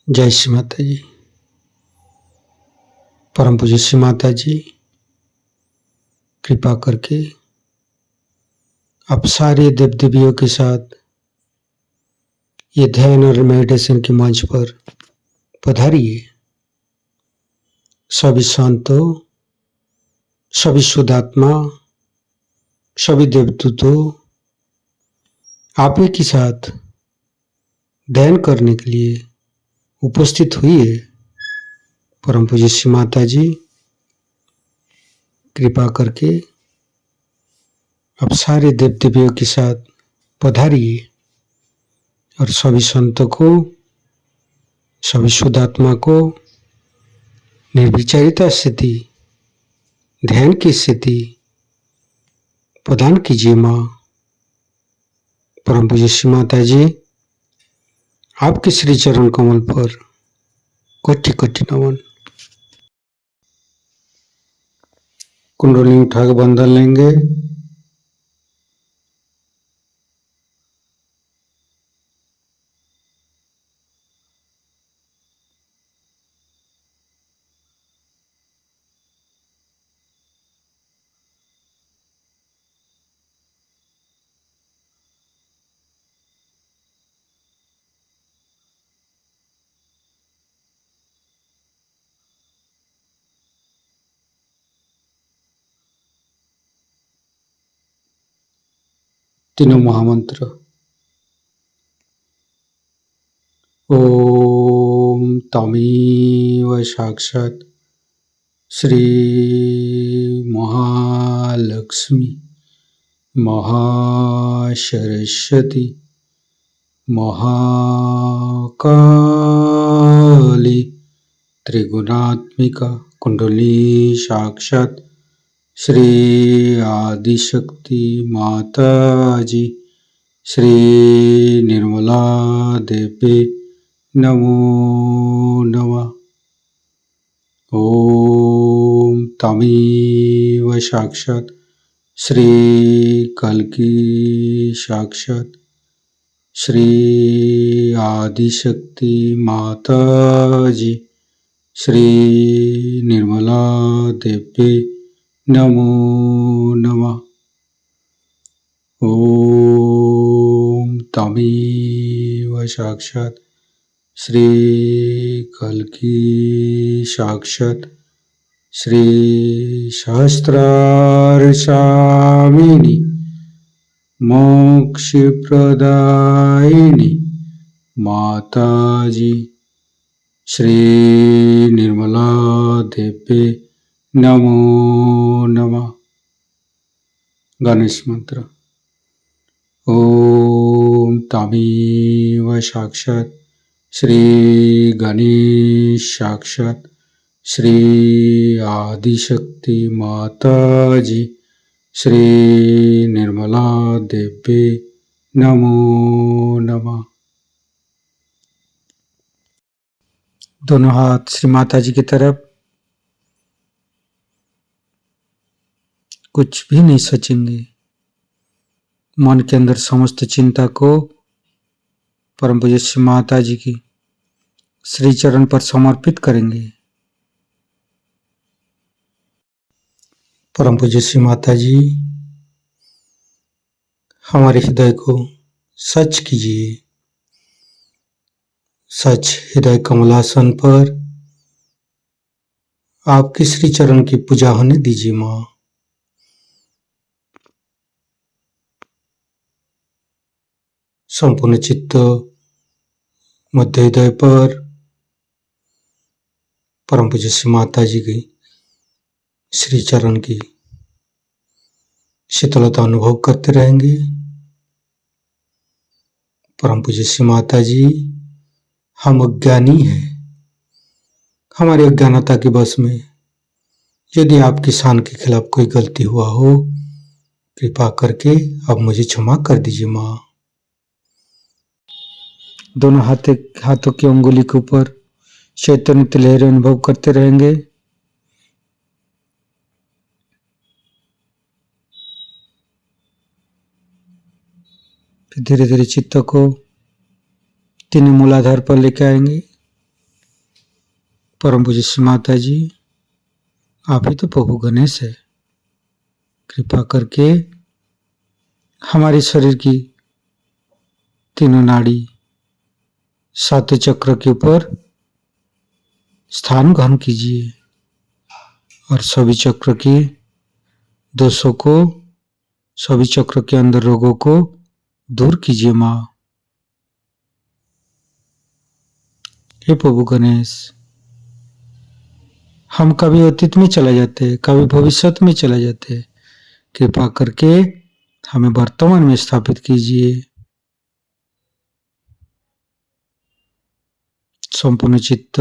जय श्री माता जी। परम पूज्य श्री माता जी, कृपा करके आप सारे देव देवियों के साथ ये ध्यान और मेडिटेशन के मंच पर पधारिए। सभी संतों, सभी शुद्धात्मा, सभी देवदूतों, आप ही के साथ ध्यान करने के लिए उपस्थित हुई है। परम पूज्य श्री माता जी, कृपा करके आप सारे देव देवियों के साथ पधारिए और सभी संतों को, सभी शुद्धात्मा को निर्विचारिता स्थिति, ध्यान की स्थिति प्रदान कीजिए। माँ परम पूज्य श्री माता जी, आपके श्री चरण कमल पर कोटि कोटि नमन। कुंडली उठाकर बंधन लेंगे। तीनों महामंत्र। ओम तमेव साक्षात् श्री महालक्ष्मी महासरस्वती महाकाली त्रिगुणात्मिका कुंडली साक्षात् श्री आदिशक्ति माता जी श्री निर्मला देवी नमो नमः। ओम तमेव साक्षात् श्री कल्की साक्षात् श्री आदिशक्ति माता जी श्री निर्मला देवी नमो नमः। ओम तमेव साक्षात् श्री कल्की साक्षात् श्री सहस्रार स्वामिनी मोक्ष प्रदायिनी माता जी श्री निर्मला देवी नमो नमः। गणेश मंत्र। ओम तमेव साक्षात् श्री गणेश साक्षात् श्री आदिशक्ति माता जी श्री निर्मला देवी नमो नमः। दोनों हाथ श्री माता जी की तरफ। कुछ भी नहीं सोचेंगे। मन के अंदर समस्त चिंता को परम पूज्य श्री माता जी की श्री चरण पर समर्पित करेंगे। परम पूज्य श्री माता जी, हमारे हृदय को सच कीजिए। सच हृदय कमलासन पर आपके श्री चरण की पूजा होने दीजिए। माँ संपूर्ण चित्त मध्य हृदय पर परम पूज्य श्री माता जी की श्री चरण की शीतलता अनुभव करते रहेंगे। परम पूज्य श्री माता जी, हम अज्ञानी हैं। हमारी अज्ञानता के वश में यदि आपकी शान के खिलाफ कोई गलती हुआ हो, कृपा करके अब मुझे क्षमा कर दीजिए। माँ दोनों हाथों की अंगुली के ऊपर चैतन्य लहरें अनुभव करते रहेंगे। फिर धीरे धीरे चित्त को तीनों मूलाधार पर लेकर आएंगे। परम पूज्य श्री माता जी, आप ही तो प्रभु गणेश है। कृपा करके हमारे शरीर की तीनों नाड़ी सातों चक्र के ऊपर स्थान ग्रहण कीजिए और सभी चक्र के दोषों को, सभी चक्र के अंदर रोगों को दूर कीजिए माँ। हे प्रभु गणेश, हम कभी अतीत में चले जाते, कभी भविष्य में चले जाते, कृपा करके हमें वर्तमान में स्थापित कीजिए। संपूर्ण चित्त,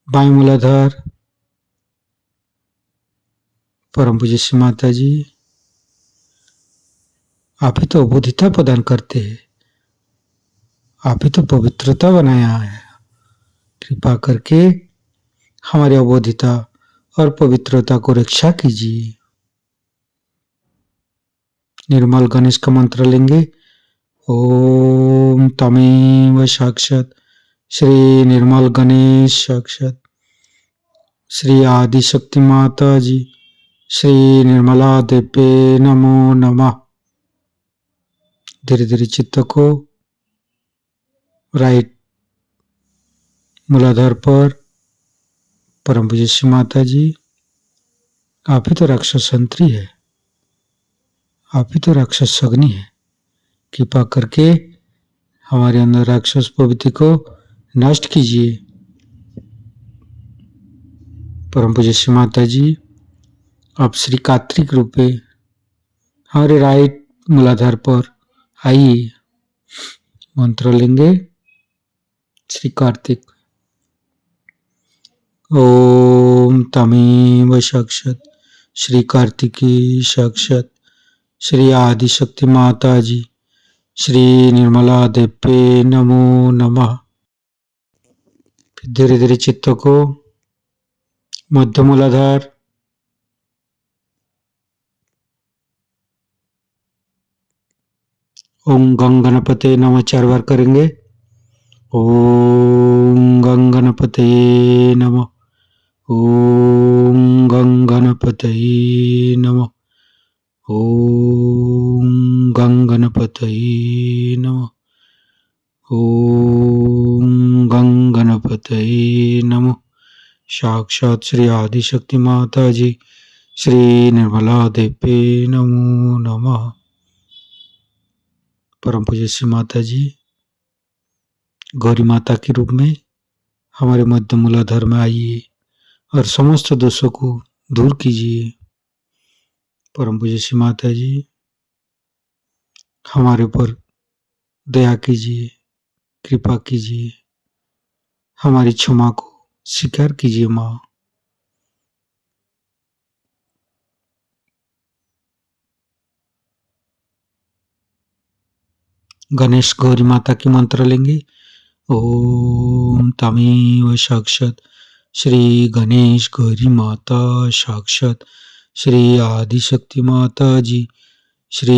बाएं मूलाधार, परम पूज्य श्री माता जी, आप ही तो अबोधिता प्रदान करते हैं, आप ही तो पवित्रता बनाया है। कृपा करके हमारी अबोधिता और पवित्रता को रक्षा कीजिए। निर्मल गणेश का मंत्र लेंगे। ओम तमेव साक्षात श्री निर्मल गणेश साक्षात श्री आदिशक्ति माता जी श्री निर्मला देवे नमो नमः। धीरे धीरे चित्त को राइट मूलाधार पर, परम पूज्य श्री माता जी, आप ही तो राक्षस संतरी है, आप ही तो राक्षस अग्नि है। कृपा करके हमारे अंदर राक्षस प्रवृत्ति को नष्ट कीजिए। परम पूज्य श्री माता जी, आप श्री कार्तिक रूपे हमारे राइट मूलाधार पर आइए। मंत्र लेंगे। श्री कार्तिक। ओम तमेव साक्षात श्री कार्तिकी साक्षात श्री आदिशक्ति माता जी श्री निर्मला देवे नमो नमः। धीरे धीरे चित्त को मध्य मूलाधार, ओम गंग गणपते नमः 4 बार करेंगे। ओम गंग गणपते नमः, ओम गंग गणपते नमः, ओम गंग गणपते नमः, ओम गंग गणपते नमः। साक्षात श्री आदिशक्ति माता जी श्री निर्मला देवे नमो नमः। परम पूज्य श्री माता जी, गौरी माता के रूप में हमारे मध्य मूलाधार में आइए और समस्त दोषों को दूर कीजिए। परम पूज्य श्री माता जी, हमारे ऊपर दया कीजिए, कृपा कीजिए, हमारी क्षमा को स्वीकार कीजिए माँ। गणेश गौरी माता की मंत्र लेंगे। ओम तमेव साक्षात श्री गणेश गौरी माता साक्षात श्री आदिशक्ति माता जी श्री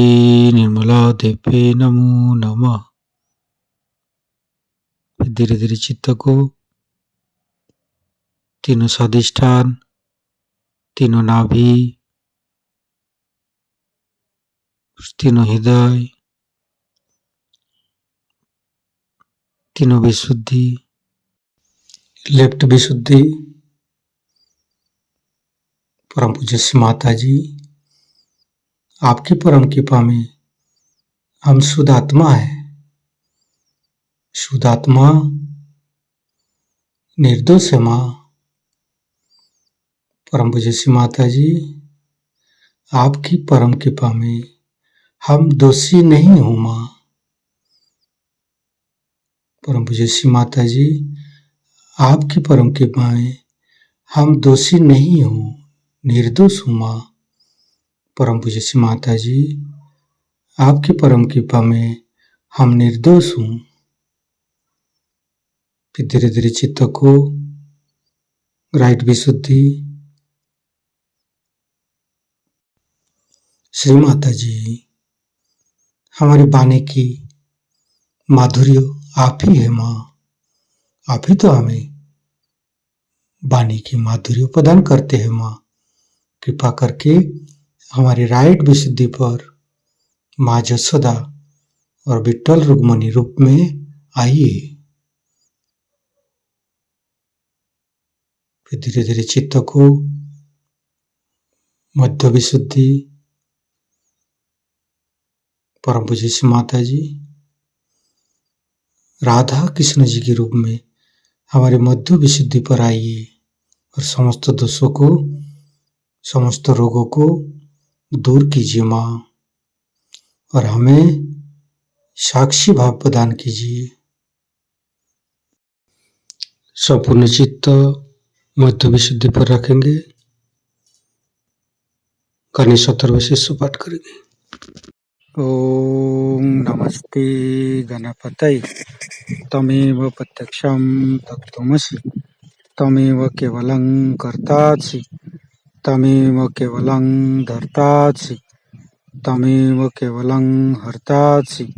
निर्मला देवे नमो नमः। धीरे धीरे चित्त को तीनों स्वादिष्ठान, तीनों नाभि, तीनों हृदय, तीनों विशुद्धि, लेफ्ट विशुद्धि, परम पूज्य श्री माता जी, आपकी परम कृपा में हम शुद्ध आत्मा है। शुद्ध आत्मा निर्दोष है माँ। परम पूज्य श्री माता जी, आपकी परम कृपा में हम दोषी नहीं हूँ माँ। परम पूज्य श्री माता जी, आपकी परम कृपा में हम दोषी नहीं हूँ, निर्दोष हूँ माँ। परम पूज्य श्री माता जी, आपकी परम कृपा में हम निर्दोष हूँ। फिर धीरे धीरे चित्त को राइट विशुद्धि। श्री माता जी, हमारे बानी की माधुर्य आप ही है माँ। आप ही तो हमें वाणी की माधुर्य प्रदान करते हैं माँ। कृपा करके हमारी राइट विशुद्धि पर माँ जसोदा और विट्ठल रुक्मणी रूप में आइए। फिर धीरे धीरे चित्त को मध्य विशुद्धि, परम पूज्य श्री माता जी राधा कृष्ण जी के रूप में हमारे मध्य विशुद्धि पर आइए और समस्त दोषों को, समस्त रोगों को दूर कीजिए माँ, और हमें साक्षी भाव प्रदान कीजिए। संपूर्ण चित्त मध्य विशुद्धि पर रखेंगे। गणेश अथर्वशीर्ष पाठ करेंगे। ओम नमस्ते गणपतये तमेव प्रत्यक्षं तत्त्वमसि तमेव केवलं कर्तासि तमेव केवलं धर्तासि तमेव केवलं हर्तासि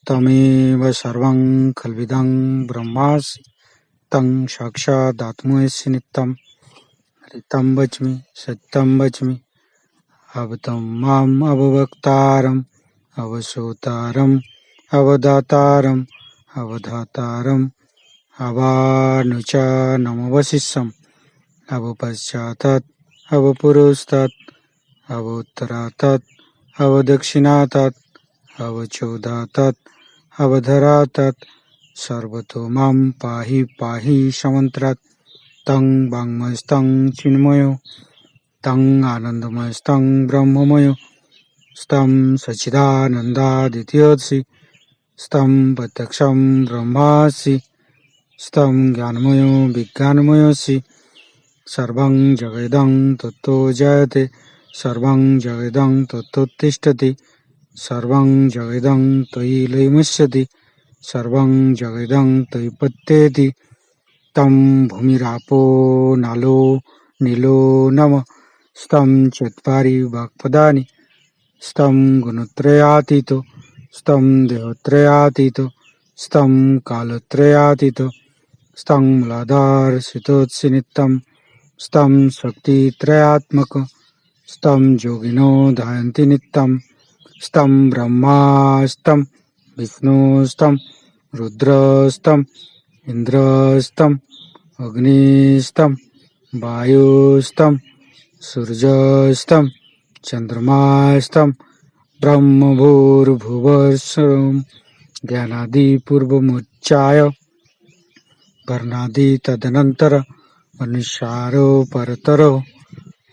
तमेव सर्वं खल्विदं ब्रह्मासि तं साक्षादात्मसि नित्यं हरितं वच्मि सत्यं वच्मि अवतं माम् अववक्तारम् अवसोतारम् अवदातारम् अवधातारम् अवानुचानमवशिष्यम् अवपश्चातात् अवपुरस्तात् अवोत्तरातात् अवदक्षिणातात् अवचोदातात् अवधरातात् सर्वतो मां पाहि पाहि समन्त्रात् तं वाङ्मयस्तं चिन्मयो तं आनन्दमयस्तं ब्रह्ममयो स्तं सच्चिदानन्दादित्योऽसि स्तं प्रत्यक्षं ब्रह्मासि स्तं ज्ञानमयो विज्ञानमयोऽसि सर्वं जगदं तत्तो जयते सर्वं जगदं तत्तोत्तिष्ठति सर्वं जगदं त्वयि लयमस्यति सर्वं जगदं त्वयि पत्येति तं भूमिरापो नालो नीलो नमः स्तं चत्वारि वाक्पदानि स्तं गुणत्रयातीतो स्तं देहत्रयातीतो स्तं कालत्रयातीतो स्तं मूलाधारसितोत्सि नित्यं स्तं शक्तित्रयात्मक स्तं योगिनो ध्यायन्ति नित्यं स्तं ब्रह्मा स्तं विष्णु स्तं रुद्रस्तं इन्द्रस्तं अग्निस्तं वायुस्तं सूर्यस्तं चन्द्रमास्तं ब्रह्मभूर्भुवस्सुरं ज्ञानादिपूर्वमुच्चाय वर्णादि तदनन्तर अनुस्वारो परतरो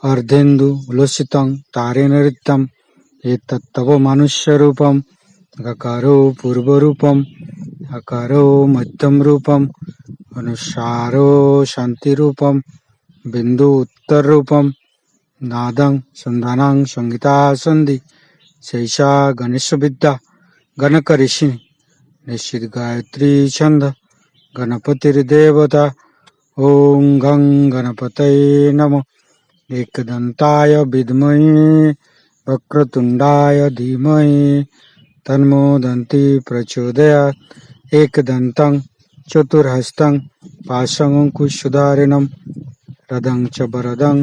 अर्धेन्दु उलसितं तारेण ऋतं एतत्तव मनुष्यरूपं गकारो पूर्वरूपम् अकारो मध्यम रूपम् अनुस्वारो शान्तिरूपम् बिन्दु उत्तररूपम् नादं सन्धानं संगीता सन्धि शैषा गणेशविद्या गणकऋषि निश्चित गायत्री छंद गणपतिर्देवता ओं गं गणपतये नमः एकदन्ताय विद्महे वक्रतुण्डाय धीमहि तन्नो दन्ति प्रचोदयात् एकदन्तं चतुर्हस्तं पाशमङ्कुशधारिणं रदं च वरदं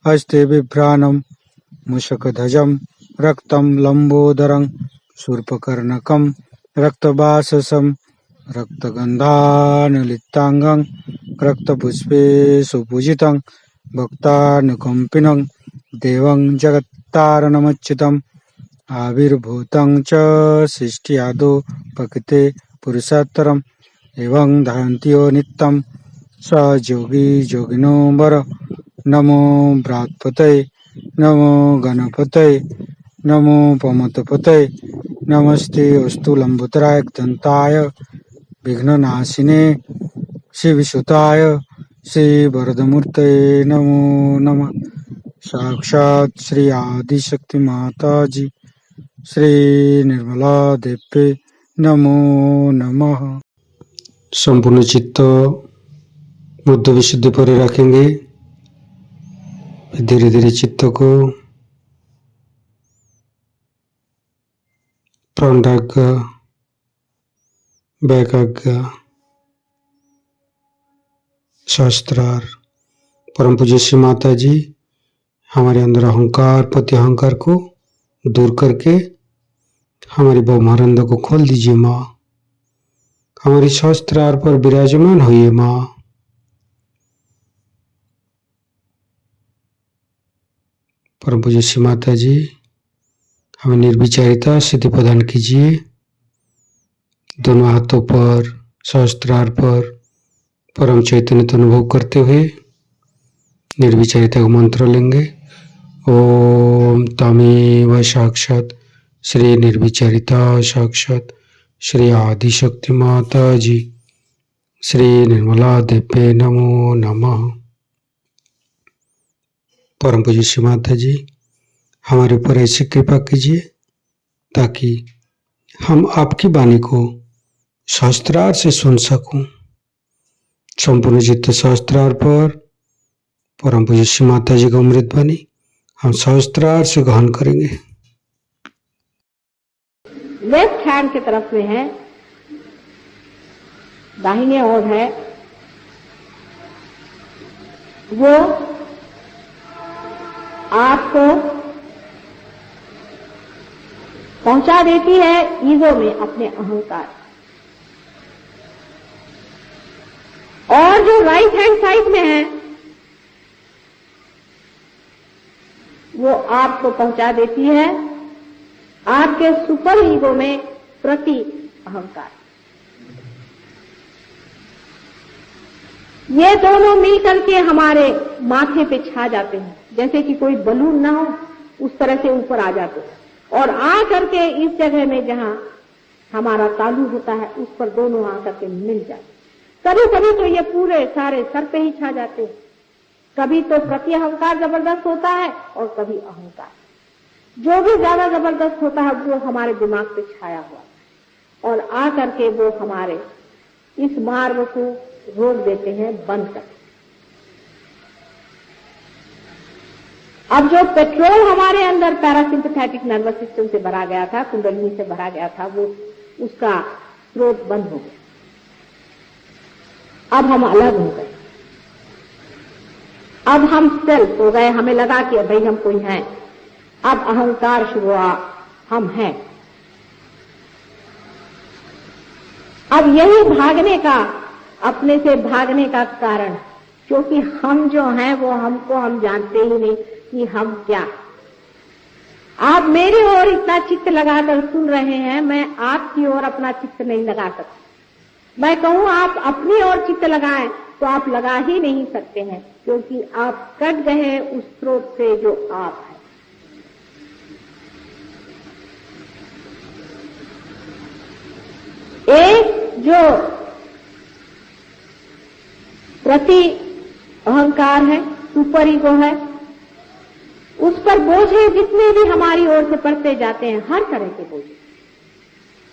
हस्ते बिभ्राणं मूषकध्वजं रक्तं लम्बोदरं शूर्पकर्णकं रक्तवाससं रक्तगन्धानुलिप्ताङ्गं रक्तपुष्पे सुपूजितं भक्तानुकम्पिनं देवं जगत्तारणमच्युतम् आविर्भूतं च सृष्ट्यादौ प्रकृते पुरुषोत्तरम् एवं ध्यायन्ति नित्यं स योगी योगिनो वर नमो बृहत्पतये नमो गणपतये नमो पमतपतये नमस्ते अस्तु लंबोदराय दन्ताय विघ्ननाशिने शिवसुताय श्री वरदमूर्तये नमो नमः। साक्षात् श्री आदिशक्ति माता जी श्री निर्मला देवी नमो नमः। संपूर्ण चित्त बुद्ध विशुद्धि पर रखेंगे। धीरे धीरे चित्त को प्राणाग्र, बैकाग्र, शास्त्रार। परम पूज्य श्री माता जी हमारे अंदर अहंकार पति अहंकार को दूर करके हमारी ब्रह्मानंद को खोल दीजिए माँ। हमारी शास्त्रार पर विराजमान होइए माँ। परम पूज्य श्री माता जी हमें निर्विचारिता सिद्धि प्रदान कीजिए। दोनों हाथों पर शास्त्रार पर परम चैतन्य का अनुभव करते हुए निर्विचारिता का मंत्र लेंगे। ओम तमेव साक्षात श्री निर्विचारिता साक्षात श्री आदिशक्ति माता जी श्री निर्मला देवे नमो नमः। परम पूज्य श्री माता जी हमारे ऊपर ऐसी कृपा कीजिए ताकि हम आपकी वाणी को शास्त्रार से सुन सकूं। संपूर्ण चित्त शास्त्रार पर परम पूज्य श्री माता जी का अमृत वाणी हम शास्त्रार से ग्रहण करेंगे। लेफ्ट हैंड की तरफ में है, दाहिने ओर है, वो आपको पहुंचा देती है ईगो में, अपने अहंकार। और जो राइट हैंड साइड में है वो आपको पहुंचा देती है आपके सुपर ईगो में, प्रति अहंकार। ये दोनों मिलकर के हमारे माथे पे छा जाते हैं, जैसे कि कोई बलून ना हो उस तरह से ऊपर आ जाते हैं और आ करके इस जगह में जहां हमारा तालू होता है उस पर दोनों आ करके मिल जाते। कभी कभी तो ये पूरे सारे सर पे ही छा जाते हैं। कभी तो प्रति अहंकार जबरदस्त होता है और कभी अहंकार। जो भी ज्यादा जबरदस्त होता है वो हमारे दिमाग पे छाया हुआ और आ करके वो हमारे इस मार्ग को रोक देते हैं, बंद कर। अब जो पेट्रोल हमारे अंदर पैरासिम्पैथेटिक नर्वस सिस्टम से भरा गया था, कुंडलिनी से भरा गया था, वो उसका स्रोत बंद हो गया। अब हम अलग हो गए, अब हम सेल्फ हो गए। हमें लगा कि भाई हम कोई हैं। अब अहंकार शुरू हुआ, हम हैं। अब यही भागने का, अपने से भागने का कारण, क्योंकि हम जो हैं वो हमको हम जानते ही नहीं कि हम क्या। आप मेरी ओर इतना चित्त लगाकर सुन रहे हैं, मैं आपकी ओर अपना चित्त नहीं लगा सकती। मैं कहूं आप अपनी ओर चित्त लगाएं तो आप लगा ही नहीं सकते हैं, क्योंकि आप कट गए हैं उस स्रोत से जो आप है। एक जो प्रति अहंकार है, सुपर ईगो है, उस पर बोझे जितने भी हमारी ओर से पड़ते जाते हैं, हर तरह के बोझे,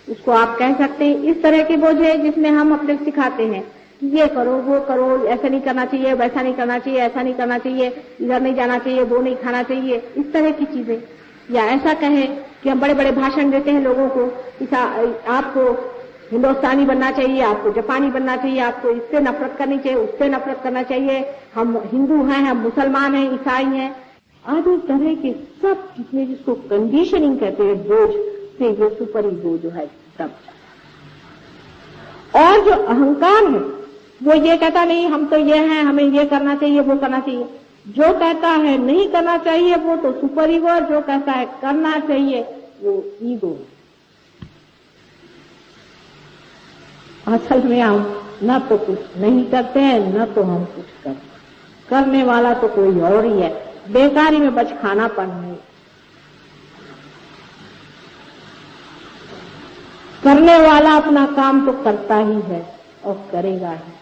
उसको आप कह सकते हैं इस तरह के बोझे जिसमें हम अपने सिखाते हैं कि ये करो, वो करो, ऐसा नहीं करना चाहिए, वैसा नहीं करना चाहिए, ऐसा नहीं करना चाहिए, इधर नहीं जाना चाहिए, वो नहीं खाना चाहिए, इस तरह की चीजें। या ऐसा कहें कि हम बड़े बड़े भाषण देते हैं लोगों को, आपको हिंदुस्तानी बनना चाहिए, आपको जापानी बनना चाहिए, आपको इससे नफरत करनी चाहिए, उससे नफरत करना चाहिए, हम हिंदू हैं, हम मुसलमान हैं, ईसाई हैं, आदि तरह के सब जितने, जिसको कंडीशनिंग कहते हैं, बोझ से ये सुपर ईगो जो है सब। और जो अहंकार है वो ये कहता नहीं हम तो ये हैं, हमें ये करना चाहिए, वो करना चाहिए। जो कहता है नहीं करना चाहिए वो तो सुपर ईगो, और जो कहता है करना चाहिए वो ईगो। असल में हम न तो कुछ नहीं करते हैं, न तो हम कुछ करते। करने वाला तो कोई और ही है, बेकारी में बच खाना पड़ना। करने वाला अपना काम तो करता ही है और करेगा ही,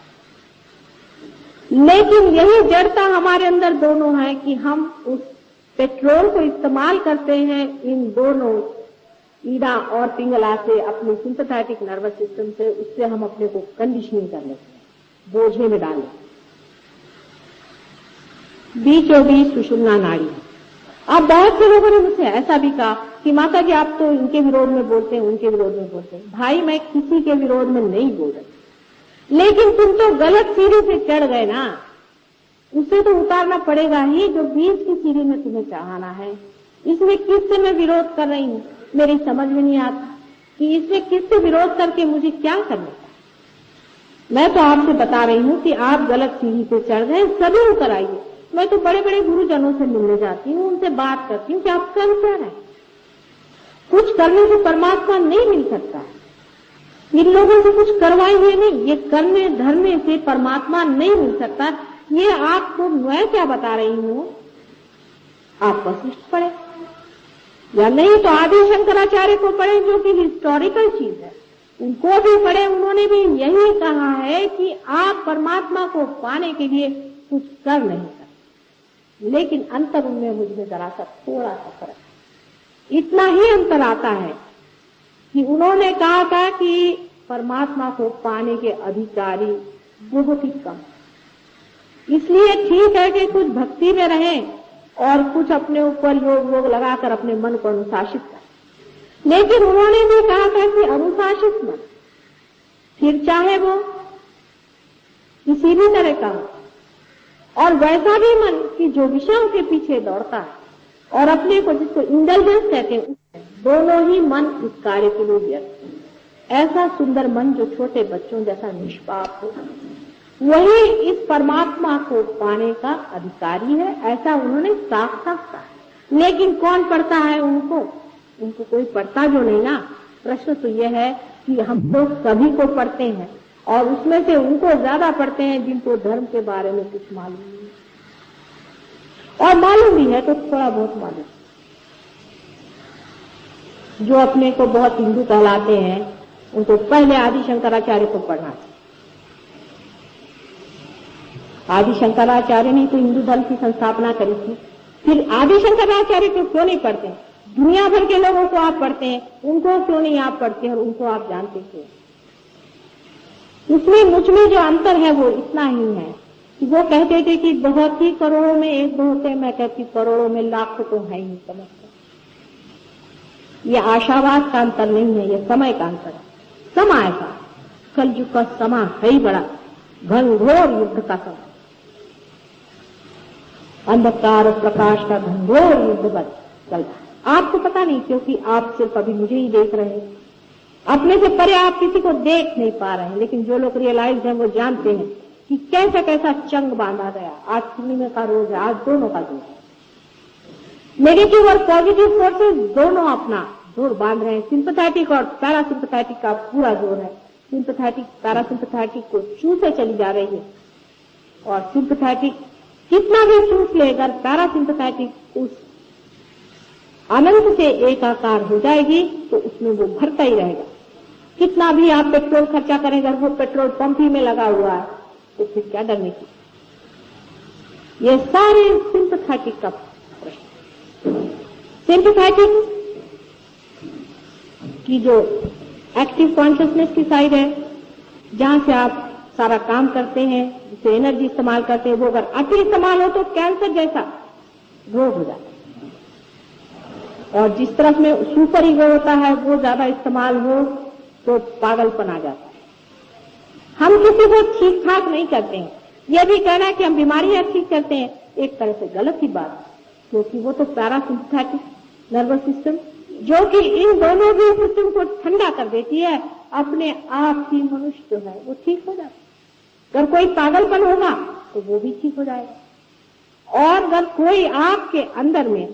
लेकिन यही जड़ता हमारे अंदर दोनों है कि हम उस पेट्रोल को इस्तेमाल करते हैं इन दोनों ईड़ा और पिंगला से, अपने सिंपैथेटिक नर्वस सिस्टम से, उससे हम अपने को कंडीशनिंग कर लेते हैं, बोझे में डाल लेते हैं। बीचों बीच सुषुम्ना नाड़ी। अब बहुत से लोगों ने मुझसे ऐसा भी कहा कि माता जी आप तो इनके विरोध में बोलते हैं, उनके विरोध में बोलते हैं। भाई मैं किसी के विरोध में नहीं बोल रही, लेकिन तुम तो गलत सीढ़ी से चढ़ गए ना, उसे तो उतारना पड़ेगा ही जो बीच की सीढ़ी में तुम्हें चढ़ाना है। इसमें किससे मैं विरोध कर रही हूँ, मेरी समझ में नहीं आता कि इसमें किससे विरोध करके मुझे क्या करना है। मैं तो आपसे बता रही हूँ कि आप गलत सीढ़ी पे चढ़ गए, सभी उतर आइए। मैं तो बड़े बड़े गुरुजनों से मिलने जाती हूँ, उनसे बात करती हूँ कि आप कर क्या रहे हैं। कुछ करने से परमात्मा नहीं मिल सकता, इन लोगों से कुछ करवाए हुए नहीं, ये करने धरने से परमात्मा नहीं मिल सकता। ये आपको मैं क्या बता रही हूँ, आप वशिष्ठ पढ़े या नहीं तो आदि शंकराचार्य को पढ़े, जो कि हिस्टोरिकल चीज है, उनको भी पढ़े। उन्होंने भी यही कहा है कि आप परमात्मा को पाने के लिए कुछ कर नहीं सकते, लेकिन अंतर उनमें मुझमें जरा सा थोड़ा सा फर्क है। इतना ही अंतर आता है कि उन्होंने कहा था कि परमात्मा को पाने के अधिकारी बहुत ही कम, इसलिए ठीक है कि कुछ भक्ति में रहें और कुछ अपने ऊपर योग वोग लगाकर अपने मन को अनुशासित करें। लेकिन उन्होंने भी कहा था कि अनुशासित मन, फिर चाहे वो किसी भी तरह का हो, और वैसा भी मन कि जो विषयों के पीछे दौड़ता है और अपने को जिसको इंटेलिजेंस कहते हैं, दोनों ही मन इस कार्य के लिए व्यस्त है। ऐसा सुंदर मन जो छोटे बच्चों जैसा निष्पाप हो, वही इस परमात्मा को पाने का अधिकारी है, ऐसा उन्होंने साफ साफ कहा। लेकिन कौन पढ़ता है उनको कोई पढ़ता जो नहीं ना। प्रश्न तो यह है कि हम लोग सभी को पढ़ते हैं, और उसमें से उनको ज्यादा पढ़ते हैं जिनको धर्म के बारे में कुछ मालूम नहीं, और मालूम भी है तो थोड़ा बहुत मालूम। जो अपने को बहुत हिंदू कहलाते हैं उनको पहले आदि शंकराचार्य को पढ़ना चाहिए। आदि शंकराचार्य ने तो हिंदू धर्म की संस्थापना करी थी, फिर आदि शंकराचार्य को क्यों नहीं पढ़ते? दुनिया भर के लोगों को आप पढ़ते हैं, उनको क्यों नहीं आप पढ़ते हैं और उनको आप जानते क्यों? इसमें मुझमें जो अंतर है वो इतना ही है कि वो कहते थे कि बहुत ही करोड़ों में एक बहुत है, मैं कहती करोड़ों में लाखों तो है ही। समझते ये आशावाद का अंतर नहीं है, ये समय का अंतर है। समय का कलयुग का समय है ही बड़ा घनघोर युद्ध का समय, अंधकार और प्रकाश का घनघोर युद्ध चलता है। आपको पता नहीं क्योंकि आप सिर्फ अभी मुझे ही देख रहे हैं, अपने से परे आप किसी को देख नहीं पा रहे हैं। लेकिन जो लोग रियलाइज हैं वो जानते हैं कि कैसा कैसा चंग बांधा गया। आज पूर्णिमा का रोज है, आज दोनों का जोर है। नेगेटिव और पॉजिटिव फोर्सेस दोनों अपना जोर बांध रहे हैं। सिंपैथेटिक और पैरासिम्पैथेटिक का पूरा जोर है। सिंपैथेटिक पैरासिम्पैथेटिक को चूसे चली जा रही है, और सिंपैथेटिक कितना भी चूस ले, अगर पैरासिम्पैथेटिक उस अनंत से एकाकार हो जाएगी तो उसमें वो भरता ही रहेगा। कितना भी आप पेट्रोल खर्चा करें, अगर वो पेट्रोल पंप ही में लगा हुआ है तो फिर क्या डरने की? ये सारे सिंपैथेटिक का प्रश्न। सिंपैथेटिक की जो एक्टिव कॉन्शियसनेस की साइड है, जहां से आप सारा काम करते हैं, जिसे एनर्जी इस्तेमाल करते हैं, वो अगर अति इस्तेमाल हो तो कैंसर जैसा रोग हो जाता है। और जिस तरफ में सुपर ईगो होता है वो ज्यादा इस्तेमाल हो तो पागलपन आ जाता है। हम किसी को ठीक ठाक नहीं करते हैं। यह भी कहना कि हम बीमारियां ठीक करते हैं एक तरह से गलत ही बात है, क्योंकि वो तो पैरासिम्पैथेटिक नर्वस सिस्टम जो कि इन दोनों भी सिस्टम को ठंडा कर देती है, अपने आप ही मनुष्य जो है वो ठीक हो जाता है। अगर कोई पागलपन होगा तो वो भी ठीक हो जाएगा, और अगर कोई आपके अंदर में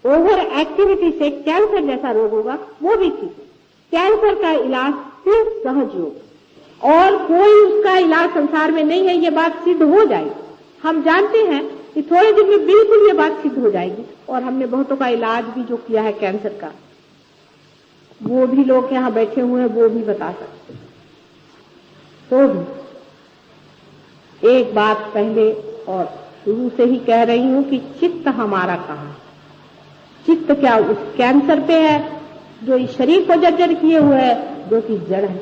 ओवर एक्टिविटी से कैंसर जैसा रोग होगा वो भी ठीक है। कैंसर का इलाज सिर्फ सहज योग, और कोई उसका इलाज संसार में नहीं है। ये बात सिद्ध हो जाएगी। हम जानते हैं कि थोड़े दिन में बिल्कुल ये बात सिद्ध हो जाएगी, और हमने बहुतों का इलाज भी जो किया है कैंसर का, वो भी लोग यहाँ बैठे हुए हैं वो भी बता सकते हैं। तो भी एक बात पहले और शुरू से ही कह रही हूं कि चित्त हमारा कहाँ है? चित्त क्या उस कैंसर पे है जो इस शरीर को जर्जर किए हुए है, जो कि जड़ है।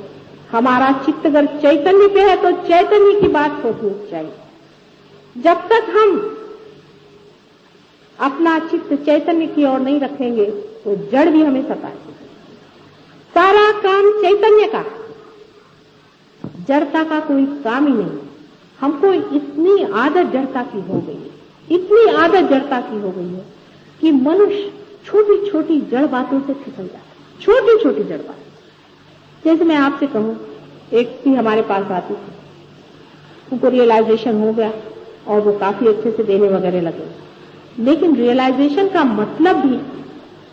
हमारा चित्त अगर चैतन्य पे है तो चैतन्य की बात सोचनी चाहिए। जब तक हम अपना चित्त चैतन्य की ओर नहीं रखेंगे तो जड़ भी हमें सताएगी। सारा काम चैतन्य का, जड़ता का कोई काम ही नहीं। हमको इतनी आदत जड़ता की हो गई है, इतनी आदत जड़ता की हो गई है कि मनुष्य छोटी छोटी जड़ बातों से फिसल जाता है, छोटी छोटी जड़ बात। जैसे मैं आपसे कहूं, एक भी हमारे पास आती थी, उनको रियलाइजेशन हो गया और वो काफी अच्छे से देने वगैरह लगे। लेकिन रियलाइजेशन का मतलब भी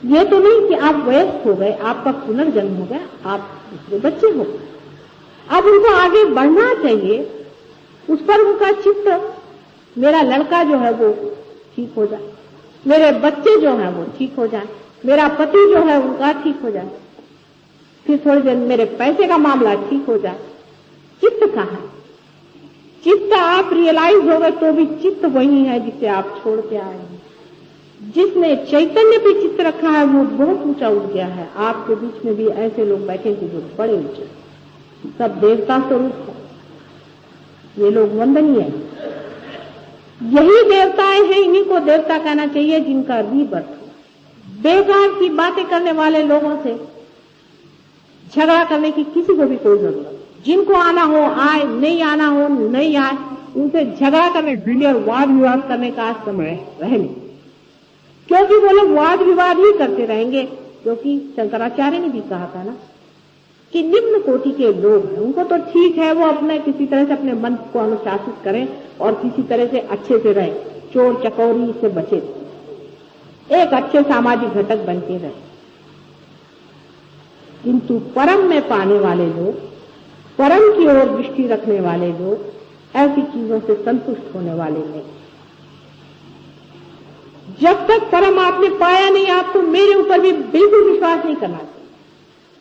ये तो नहीं कि आप वयस्क हो गए, आपका पुनर्जन्म हो गया, आप दूसरे बच्चे हो गए। अब उनको आगे बढ़ना चाहिए, उस पर उनका चित्त, मेरा लड़का जो है वो ठीक हो जाए, मेरे बच्चे जो हैं वो ठीक हो जाए, मेरा पति जो है उनका ठीक हो जाए, फिर थोड़ी देर मेरे पैसे का मामला ठीक हो जाए। चित्त कहाँ है? चित्त आप रियलाइज हो गए तो भी चित्त वही है जिसे आप छोड़ के आए हैं। जिसने चैतन्य पे चित्त रखा है वो बहुत ऊंचा उठ गया है। आपके बीच में भी ऐसे लोग बैठे थे जो बड़े ऊंचे, सब देवता स्वरूप है। ये लोग वंदनीय हैं। यही देवताएं हैं, इन्हीं को देवता कहना चाहिए जिनका रीबर्थ हो। बेकार की बातें करने वाले लोगों से झगड़ा करने की किसी को भी कोई जरूरत नहीं। जिनको आना हो आए, नहीं आना हो नहीं आए, उनसे झगड़ा करने भिड़े और वाद विवाद करने का आज समय रहे नहीं, क्योंकि वो लोग वाद विवाद ही करते रहेंगे। क्योंकि शंकराचार्य ने भी कहा था ना कि निम्न कोटि के लोग हैं, उनको तो ठीक है वो अपने किसी तरह से अपने मन को अनुशासित करें और किसी तरह से अच्छे से रहें, चोर चकोरी से बचे, एक अच्छे सामाजिक घटक बन के रहे। किंतु परम में पाने वाले लोग, परम की ओर दृष्टि रखने वाले लोग ऐसी चीजों से संतुष्ट होने वाले नहीं। जब तक परम आपने पाया नहीं, आपको मेरे ऊपर भी बिल्कुल विश्वास नहीं करना चाहिए।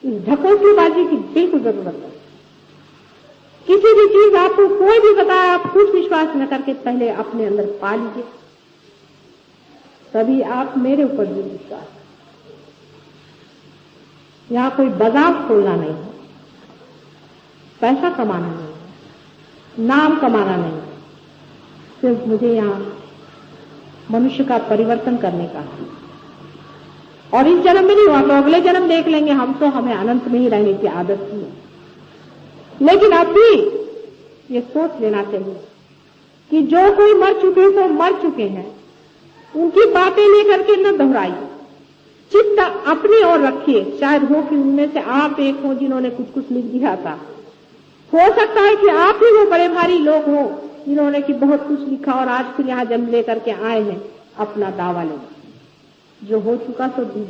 इस ढकोसलेबाजी की बिल्कुल जरूरत है। किसी भी चीज आपको कोई भी बताए, आप कुछ विश्वास न करके पहले अपने अंदर पा लीजिए, तभी आप मेरे ऊपर भी विश्वास। यहां कोई बाजार खोलना नहीं है, पैसा कमाना नहीं है, नाम कमाना नहीं है, सिर्फ मुझे यहां मनुष्य का परिवर्तन करने का है। और इस जन्म में नहीं हुआ तो अगले जन्म देख लेंगे, हम तो हमें अनंत में ही रहने की आदत थी। लेकिन अब भी ये सोच लेना चाहिए कि जो कोई मर चुके तो मर चुके हैं, उनकी बातें लेकर के न दोहराइए, चित्त अपनी ओर रखिए। शायद हो कि उनमें से आप एक हो जिन्होंने कुछ कुछ लिख दिया था, हो सकता है कि आप ही वो बड़े भारी लोग हो जिन्होंने कि बहुत कुछ लिखा और आज फिर यहां जन्म लेकर के आए हैं अपना दावा लेने। जो हो चुका तो भी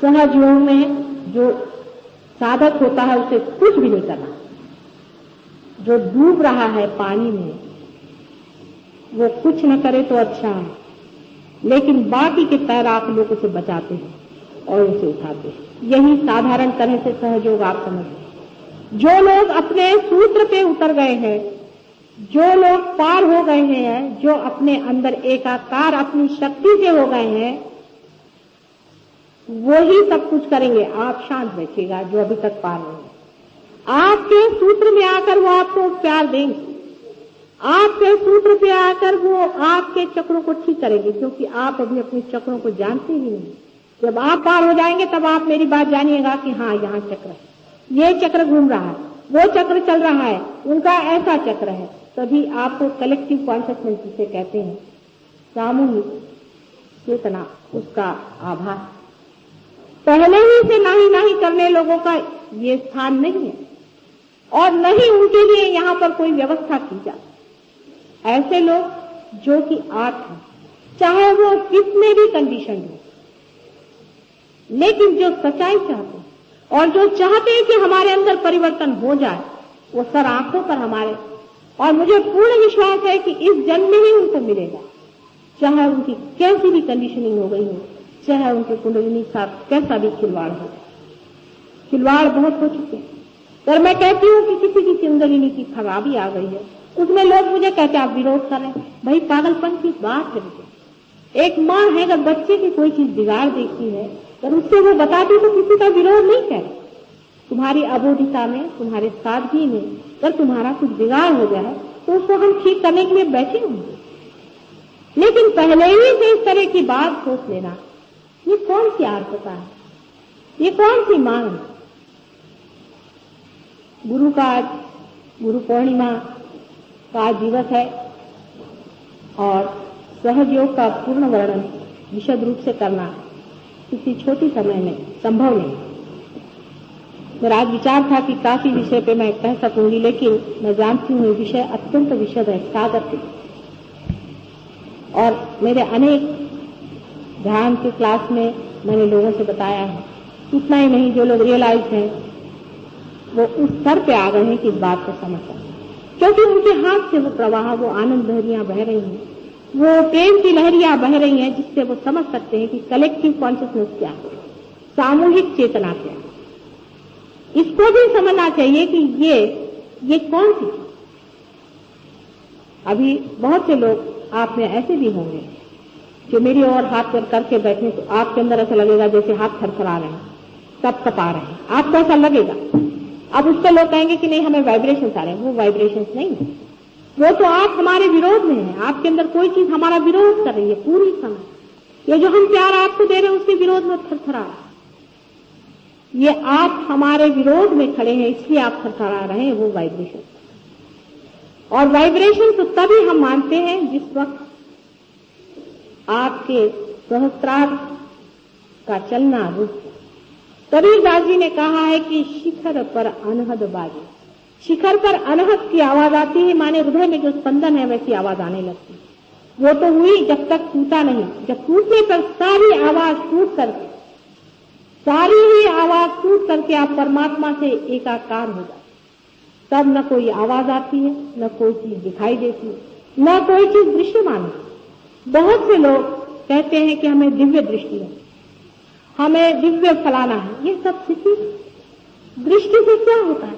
सहज योग में जो साधक होता है उसे कुछ भी नहीं करना। जो डूब रहा है पानी में वो कुछ न करे तो अच्छा है, लेकिन बाकी के तैराक लोग उसे बचाते हैं और उसे उठाते हैं। यही साधारण तरह से सहयोग आप समझिए। जो लोग अपने सूत्र पे उतर गए हैं, जो लोग पार हो गए हैं, जो अपने अंदर एकाकार अपनी शक्ति से हो गए हैं, वही सब कुछ करेंगे। आप शांत बैठिएगा जो अभी तक पार नहीं है। आपके सूत्र में आकर वो आपको प्यार देंगे, आपके सूत्र पे आकर वो आपके चक्रों को ठीक करेंगे, क्योंकि आप अभी अपने चक्रों को जानते ही नहीं। जब आप पार हो जाएंगे तब आप मेरी बात जानिएगा कि हाँ यहाँ चक्र है, ये चक्र घूम रहा है, वो चक्र चल रहा है, उनका ऐसा चक्र है। तभी आपको कलेक्टिव कॉन्शियसनेस जिसे कहते हैं, सामूहिक चेतना, उसका आभास। पहले ही से नाही करने लोगों का ये स्थान नहीं है और न ही उनके लिए यहाँ पर कोई व्यवस्था की जाए। ऐसे लोग जो कि आप हैं, चाहे वो कितने भी कंडीशन हो, लेकिन जो सच्चाई चाहते हैं और जो चाहते हैं कि हमारे अंदर परिवर्तन हो जाए, वो सर आंखों पर हमारे, और मुझे पूर्ण विश्वास है कि इस जन्म में ही उनको मिलेगा, चाहे उनकी कैसी भी कंडीशनिंग हो गई हो, चाहे उनके कुंडलिनी साथ कैसा भी खिलवाड़ हो। खिलवाड़ बहुत हो चुके हैं। पर मैं कहती हूँ कि किसी की कुंडलिनी की खराबी आ गई है, उसमें लोग मुझे कहते हैं आप विरोध कर रहे हैं। भाई पागलपन की बात है। एक माँ है, अगर बच्चे की कोई चीज बिगाड़ देखती है अगर उससे वो बताती तो किसी का विरोध नहीं करे। तुम्हारी अबोधिता में, तुम्हारे सादगी में अगर तुम्हारा कुछ बिगाड़ हो जाए तो उसको हम ठीक करने के लिए बैठे होंगे। लेकिन पहले ही से इस तरह की बात सोच लेना ये कौन सी आर्तता है, ये कौन सी मांग है? गुरु का आज गुरु पूर्णिमा का आज दिवस है और सहज का पूर्ण वर्णन विशद रूप से करना किसी छोटी समय में संभव नहीं। मेरा आज विचार था कि काफी विषय पे मैं कह सकूंगी, लेकिन मैं जानती हूँ ये विषय अत्यंत विशद है, सागर के, और मेरे अनेक ध्यान के क्लास में मैंने लोगों से बताया है। इतना ही नहीं, जो लोग रियलाइज हैं वो उस स्तर पे आ गए हैं कि इस बात को समझ सकते, क्योंकि उनके हाथ से वो प्रवाह, वो आनंद लहरियां बह रही हैं, वो प्रेम की लहरियां बह रही हैं, जिससे वो समझ सकते हैं कि कलेक्टिव कॉन्शियसनेस क्या है, सामूहिक चेतना क्या है। इसको भी समझना चाहिए कि ये कौन सी। अभी बहुत से लोग आप में ऐसे भी होंगे जो मेरी ओर हाथ करके बैठने तो आपके अंदर ऐसा लगेगा जैसे हाथ थरथरा रहे हैं, कपकपा रहे हैं, आपको ऐसा लगेगा। अब उससे लोग कहेंगे कि नहीं हमें वाइब्रेशंस आ रहे हैं। वो वाइब्रेशंस नहीं है, वो तो आप हमारे विरोध में है। आपके अंदर कोई चीज हमारा विरोध कर रही है पूरी समय। ये जो हम प्यार आपको दे रहे हैं उसके विरोध में थरथरा रहा है। ये आप हमारे विरोध में खड़े हैं इसलिए आप थरथरा रहे हैं, वो वाइब्रेशन। और वाइब्रेशन तो तभी हम मानते हैं जिस वक्त आपके सहस्त्रार का चलना रुक। कबीरदास जी ने कहा है कि शिखर पर अनहद बाजे। शिखर पर अनहद की आवाज आती है, माने हृदय में जो स्पंदन है वैसी आवाज आने लगती है। वो तो हुई जब तक टूटा नहीं। जब टूटने पर सारी आवाज टूट करके, सारी ही आवाज टूट करके आप परमात्मा से एकाकार हो जाते, तब न कोई आवाज आती है, न कोई चीज दिखाई देती है, न कोई चीज दृश्यमान है। बहुत से लोग कहते हैं कि हमें दिव्य दृष्टि है, हमें दिव्य फलाना है। ये सब स्थिति दृष्टि से क्या होता है?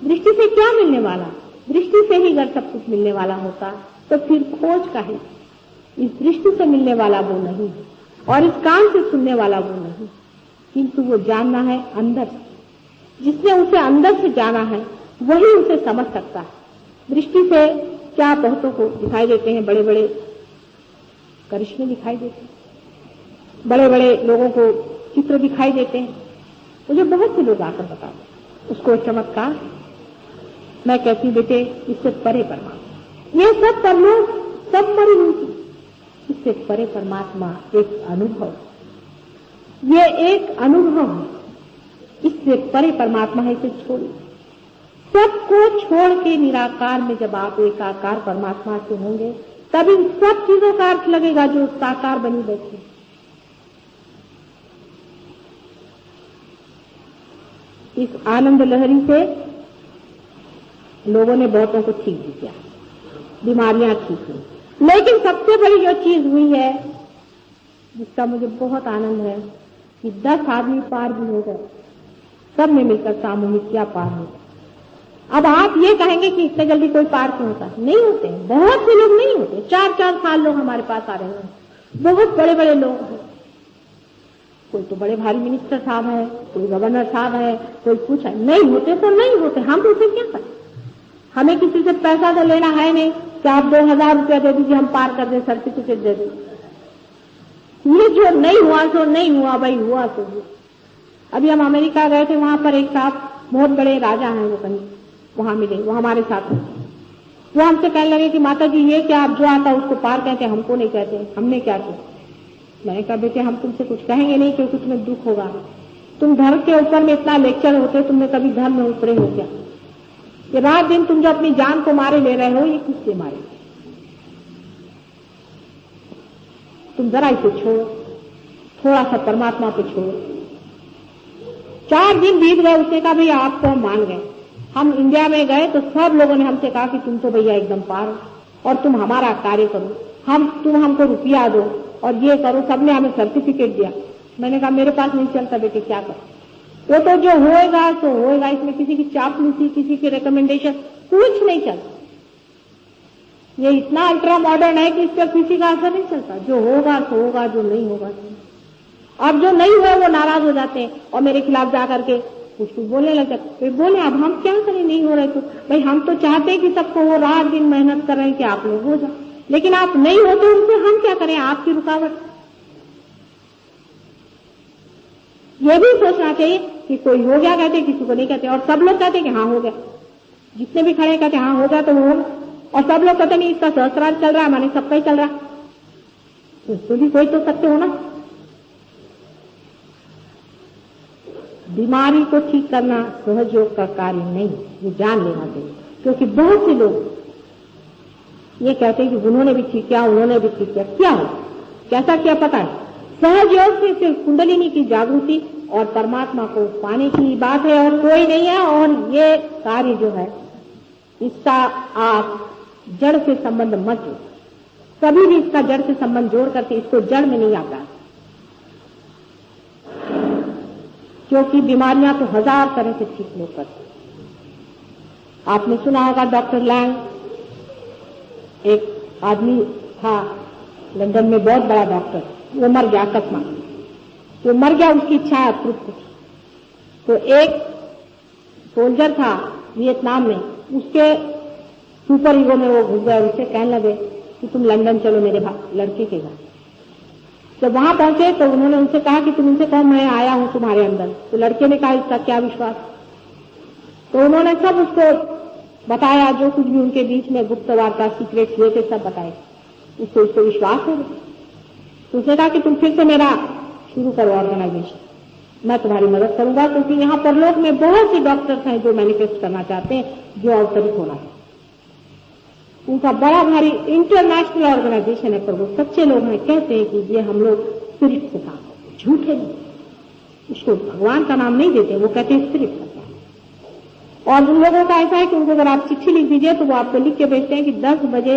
दृष्टि से क्या मिलने वाला? दृष्टि से ही अगर सब कुछ मिलने वाला होता तो फिर खोज का है। इस दृष्टि से मिलने वाला वो नहीं है और इस कान से सुनने वाला वो नहीं, किंतु वो जानना है अंदर से। जिसने उसे अंदर से जाना है वही उसे समझ सकता है। दृष्टि से क्या बहुतों को दिखाई देते हैं, बड़े बड़े करिश्मे दिखाई देते हैं, बड़े बड़े लोगों को चित्र दिखाई देते हैं। मुझे बहुत से लोग आकर बताते हैं उसको चमत्कार। मैं कहती हूँ बेटे इससे परे परमात्मा, ये सब परलोक सब मरी हुई थी, इससे परे परमात्मा एक अनुभव, ये एक अनुभव है। इससे परे परमात्मा है, इसे छोड़िए। सबको छोड़ के निराकार में जब आप एकाकार परमात्मा से होंगे तब इन सब चीजों का अर्थ लगेगा जो साकार बनी बैठी। इस आनंद लहरी से लोगों ने बहुतों को ठीक भी किया, बीमारियां ठीक हुई। लेकिन सबसे बड़ी जो चीज हुई है जिसका मुझे बहुत आनंद है कि 10 आदमी पार भी हो गए, सब ने मिलकर सामूहिक क्या पार हो। अब आप ये कहेंगे कि इतने जल्दी कोई पार क्यों होता है? नहीं होते, बहुत से लोग नहीं होते। 4-4 साल लोग हमारे पास आ रहे हैं, बहुत बड़े बड़े लोग हैं। कोई तो बड़े भारी मिनिस्टर साहब है, कोई गवर्नर साहब है, कोई कुछ है। नहीं होते तो नहीं होते, हम तो उसे क्या करें? हमें किसी से पैसा तो लेना है नहीं कि आप 2000 रुपया दे दीजिए हम पार कर दें, सर्टिफिकेट दे दें। ये जो नहीं हुआ सो नहीं हुआ भाई, हुआ तो हुआ। अभी हम अमेरिका गए थे, वहां पर एक साहब बहुत बड़े राजा हैं, वो कहीं वहां मिले, वो हमारे साथ हैं। वो हमसे कहने लगे कि माता जी ये क्या आप जो आता उसको पार कहते, हमको नहीं कहते, हमने क्या किया? मैंने कहा बेटे हम तुमसे कुछ कहेंगे नहीं क्योंकि तुम्हें दुख होगा। तुम धर्म के ऊपर में इतना लेक्चर होते, तुमने कभी धर्म में उतरे हो क्या? ये रात दिन तुम जो अपनी जान को मारे ले रहे हो, ये किससे मारे? तुम जरा इसे छोड़ो, थोड़ा सा परमात्मा पे छोड़ो। 4 दिन बीत गए, उसने कहा भैया आपको हम मान गए। हम इंडिया में गए तो सब लोगों ने हमसे कहा कि तुम तो भैया एकदम पार हो और तुम हमारा कार्य करो, तुम हमको रुपया दो और ये करो। सबने हमें सर्टिफिकेट दिया। मैंने कहा मेरे पास नहीं चलता बेटे, क्या करो? वो तो जो होएगा सो होएगा, इसमें किसी की चापलूसी, किसी की रिकमेंडेशन कुछ नहीं चलता। ये इतना अल्ट्रा मॉडर्न है कि इस पर किसी का असर नहीं चलता। जो होगा सो होगा, जो नहीं होगा नहीं। अब जो नहीं हुआ वो नाराज हो जाते हैं और मेरे खिलाफ जाकर के कुछ बोलने लग जाते। बोले अब हम क्या करें, नहीं हो रहे तो भाई हम तो चाहते हैं कि सबको वो रात दिन मेहनत कर रहे हैं कि आप लोग हो जाए, लेकिन आप नहीं होते, उनसे हम क्या करें? आपकी रुकावट। ये भी सोचना चाहिए कि कोई हो गया कहते, किसी को नहीं कहते, और सब लोग कहते कि हाँ हो गया। जितने भी खड़े कहते हाँ हो गया तो वो होगा, और सब लोग कहते नहीं इसका सहस्रार चल रहा है, माने सबका ही चल रहा है, तो भी कोई तो सत्य होना। बीमारी को ठीक करना सहयोग का कार्य नहीं, ये जान लेना चाहिए। क्योंकि बहुत से लोग ये कहते हैं कि उन्होंने भी ठीक किया, उन्होंने भी ठीक किया। क्या हो, कैसा क्या पता है? सहयोग से सिर्फ कुंडलिनी की जागृति और परमात्मा को पाने की बात है, और कोई नहीं है। और ये कार्य जो है इसका आप जड़ से संबंध मत जोड़, कभी भी इसका जड़ से संबंध जोड़ करके इसको जड़ में नहीं आता, क्योंकि बीमारियां तो 1000 तरह से ठीक लोग करते। आपने सुना होगा डॉक्टर लैंग, एक आदमी था लंदन में, बहुत बड़ा डॉक्टर, वो मर गया अकस्मात। वो मर गया, उसकी इच्छा अतृप्त थी। तो एक सोल्जर था वियतनाम में, उसके सुपर ईगो में वो घुस गए, उससे कहने लगे कि तुम लंदन चलो मेरे लड़के के घर। जब वहां पहुंचे तो उन्होंने उनसे कहा कि तुम उनसे कहो मैं आया हूं तुम्हारे अंदर। तो लड़के ने कहा इसका क्या विश्वास। तो उन्होंने सब उसको बताया, जो कुछ भी उनके बीच में गुप्त वार्ता सीक्रेट हुए थे सब बताए। उसको विश्वास हो गया। तो उसने कहा कि तुम फिर से मेरा शुरू करो ऑर्गेनाइजेशन, मैं तुम्हारी मदद करूंगा, क्योंकि यहाँ पर लोग में बहुत से डॉक्टर्स हैं जो मैनिफेस्ट करना चाहते हैं, जो अवतरित होना है। उनका बड़ा भारी इंटरनेशनल ऑर्गेनाइजेशन है, पर वो सच्चे लोग हैं, कहते हैं कि ये हम लोग स्पिरिट से काम करते हैं। झूठे नहीं, उसको भगवान का नाम नहीं देते, वो कहते हैं स्पिरिट का काम। और उन लोगों का ऐसा है कि उनको अगर आप चिट्ठी लिख दीजिए तो वो आपको लिख के भेजते हैं कि 10 बजे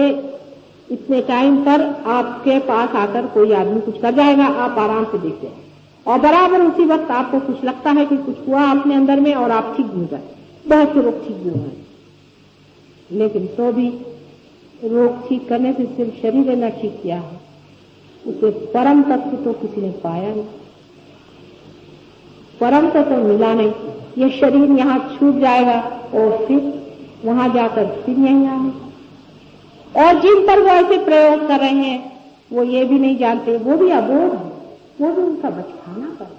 इतने टाइम पर आपके पास आकर कोई आदमी कुछ कर जाएगा, आप आराम से देखते हैं। और बराबर उसी वक्त आपको कुछ लगता है कि कुछ हुआ अपने अंदर में और आप ठीक भी हो जाए। बहुत से लोग ठीक भी हुए हैं, लेकिन तो भी रोग ठीक करने से सिर्फ शरीर ने ठीक किया है, उसे परम तत्व तो किसी ने पाया नहीं, परम तत्व मिला नहीं। ये शरीर यहाँ छूट जाएगा और फिर वहां जाकर फिर यहीं आएगा। और जिन पर वो ऐसे प्रयोग कर रहे हैं वो ये भी नहीं जानते, वो भी अबोध है, वो भी उनका बचकाना पर।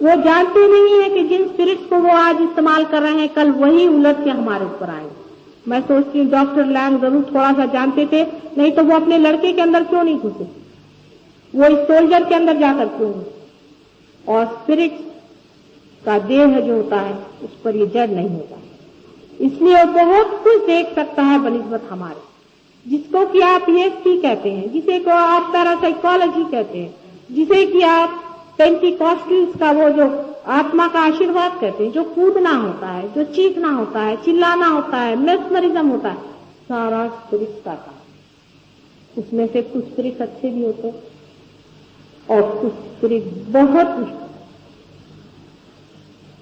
वो जानते नहीं है कि जिन स्पिरिट्स को वो आज इस्तेमाल कर रहे हैं कल वही उलट के हमारे ऊपर आएंगे। मैं सोचती हूँ डॉक्टर लैंग जरूर थोड़ा सा जानते थे, नहीं तो वो अपने लड़के के अंदर क्यों नहीं घुसे, वो इस सोल्जर के अंदर जाकर क्यों नहीं। और स्पिरिट का देह जो होता है उस पर ये जड़ नहीं होता, इसलिए वो बहुत कुछ देख सकता है बनिस्बत हमारे, जिसको कि आप ESP कहते हैं, जिसे को आप पैरासाइकोलॉजी कहते हैं, जिसे कि आप पेंटिकॉस्टल्स का वो जो आत्मा का आशीर्वाद कहते हैं, जो कूदना होता है, जो चीखना होता है, चिल्लाना होता है, मेस्मरिज्म होता है, सारा स्पिरिट का काम। उसमें से कुछ स्पिरिट अच्छे भी होते और कुछ स्पिरिट बहुत दुष्ट।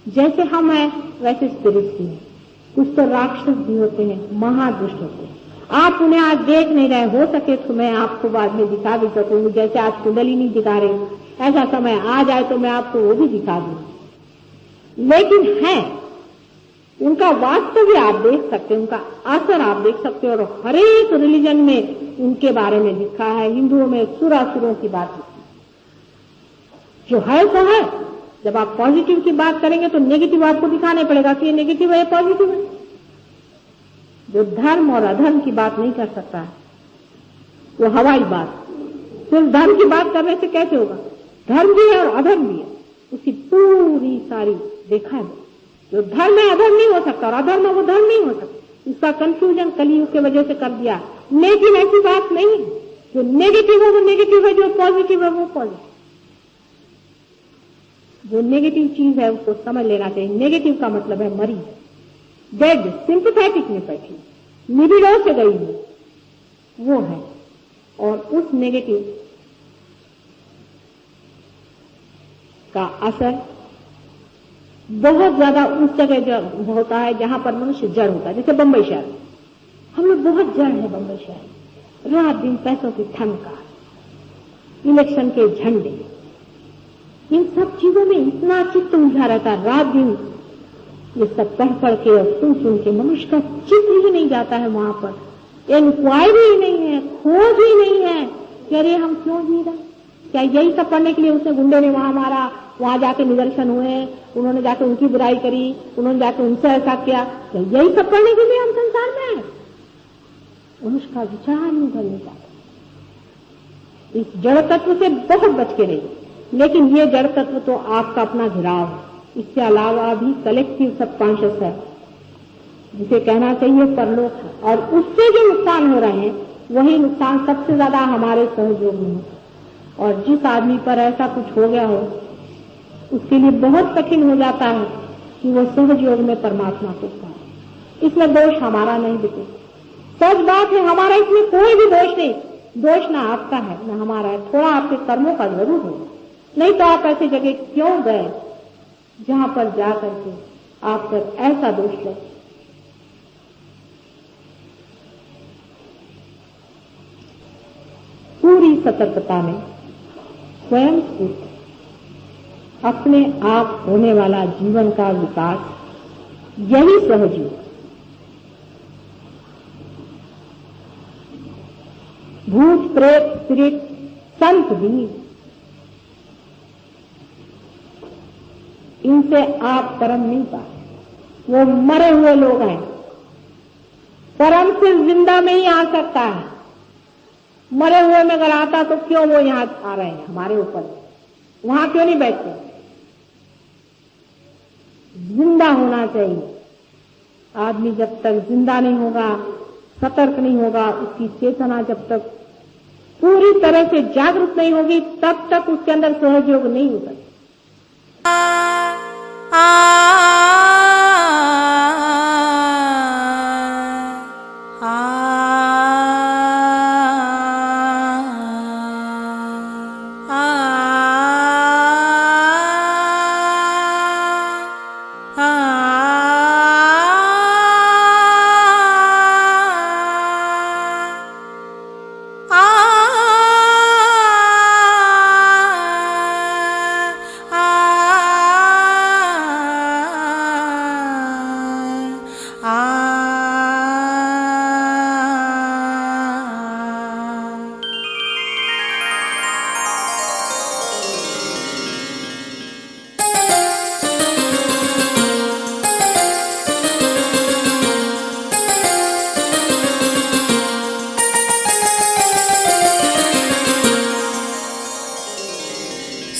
जैसे हम हैं वैसे स्पिरिट भी हैं, कुछ तो राक्षस भी होते हैं, महादुष्ट होते हैं। आप उन्हें आज देख नहीं रहे, हो सके तो मैं आपको बाद में दिखा भी सकूंगी, जैसे आज कुंडलिनी दिखा रही, ऐसा समय आ जाए तो मैं आपको वो भी दिखा दूंगी। लेकिन है, उनका वास्तव भी आप देख सकते हैं, उनका असर आप देख सकते हो। और हर एक रिलीजन में उनके बारे में लिखा है। हिंदुओं में सुरासुरों की बात जो है तो है। जब आप पॉजिटिव की बात करेंगे तो नेगेटिव आपको दिखाने पड़ेगा कि ये नेगेटिव है, ये पॉजिटिव है। जो धर्म और अधर्म की बात नहीं कर सकता है वो हवाई बात। सिर्फ धर्म की बात करने से कैसे होगा? धर्म भी है और अधर्म भी है, उसकी पूरी सारी देखा है। जो धर्म है अधर्म नहीं हो सकता, और अधर्म है वो धर्म नहीं हो सकता। इसका कंफ्यूजन कलयुग की वजह से कर दिया। लेकिन ऐसी बात नहीं है, जो नेगेटिव है वो नेगेटिव है, जो पॉजिटिव है वो पॉजिटिव। जो नेगेटिव चीज है उसको समझ लेना चाहिए। नेगेटिव का मतलब है मरीज, डेड, सिंपैथेटिक में बैठी, निबिड़ों से गई हुई, वो है। और उस नेगेटिव का असर बहुत ज्यादा उस जगह होता है जहां पर मनुष्य जड़ होता है। जैसे बंबई शहर, हम लोग बहुत जड़ है। बंबई शहर रात दिन पैसों की ठनका, इलेक्शन के झंडे, इन सब चीजों में इतना चित्त उलझा रहता है। रात दिन ये सब पढ़ पढ़ के और सुन सुन के मनुष्य का चित्त ही नहीं जाता है वहां पर। इंक्वायरी ही नहीं है, खोज ही नहीं है कि अरे हम क्यों जी रहे। क्या यही सब पढ़ने के लिए उसने गुंडे ने वहां मारा, वहां जाके निदर्शन हुए, उन्होंने जाके उनकी बुराई करी, उन्होंने जाके उनसे ऐसा किया। तो यही सब करने के लिए हम संसार में आए। मनुष्य का विचार नहीं करने चाहता। इस जड़ तत्व से बहुत बच के रहिए, लेकिन ये जड़ तत्व तो आपका अपना घिराव है। इसके अलावा भी कलेक्टिव सबकॉन्शियस है, जिसे कहना चाहिए परलोक है, और उससे जो नुकसान हो रहे हैं वही नुकसान सबसे ज्यादा हमारे सहयोग में है। और जिस आदमी पर ऐसा कुछ हो गया हो उसके लिए बहुत कठिन हो जाता है कि वो सहज योग में परमात्मा को पाए। इसमें दोष हमारा नहीं दिखे। सच बात है, हमारा इसमें कोई भी दोष नहीं। दोष ना आपका है ना हमारा है, थोड़ा आपके कर्मों का जरूर होगा। नहीं तो आप ऐसी जगह क्यों गए जहां पर जा करके आप पर ऐसा दोष ले। पूरी सतर्कता में स्वयं स्फूर्त अपने आप होने वाला जीवन का विकास, यही सहज योग। भूत प्रेत स्पिरिट संत भी, इनसे आप परम नहीं पाए। वो मरे हुए लोग हैं। परम सिर्फ जिंदा में ही आ सकता है। मरे हुए में अगर आता तो क्यों वो यहां आ रहे हैं हमारे ऊपर, वहां क्यों नहीं बैठते। जिंदा होना चाहिए। आदमी जब तक जिंदा नहीं होगा, सतर्क नहीं होगा, उसकी चेतना जब तक पूरी तरह से जागरूक नहीं होगी, तब तक उसके अंदर सहयोग नहीं हो सकता।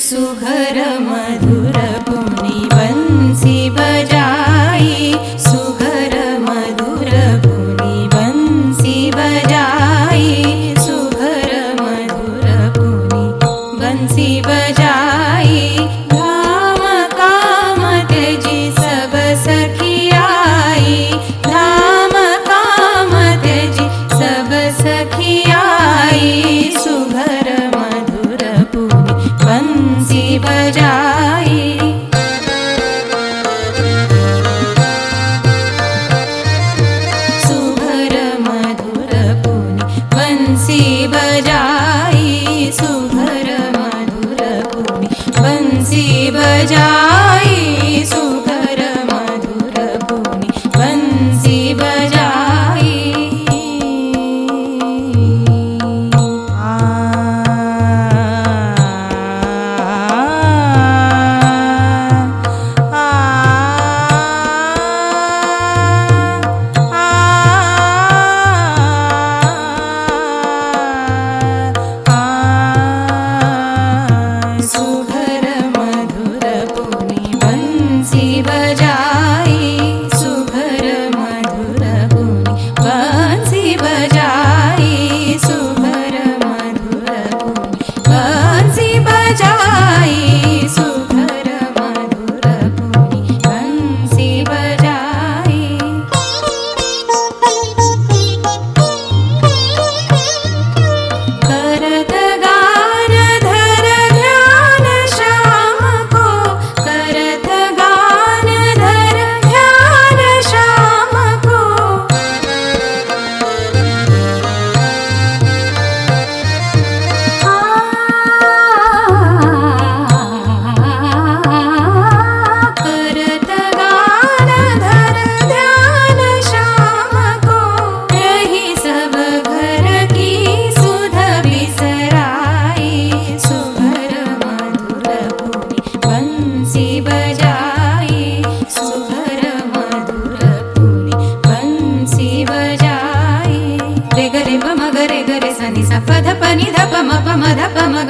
सुघर मधुर पुनि बंसी बजाई, सुघर मधुर पुनि बंसी बजाई, सुघर मधुर पुनि बंसी बजाई। धाम काम त्यजी सब सखी आई, धाम काम त्यजी सब सखी आई, सुघर मधुर पुनि बंसी बजाई। सुघर मधुर पुनि बंसी बजाई, सुघर मधुर पुनि बंसी बजाई, सुघर मधुर पुनि बंसी बजाई। सुघर मधुर पुनि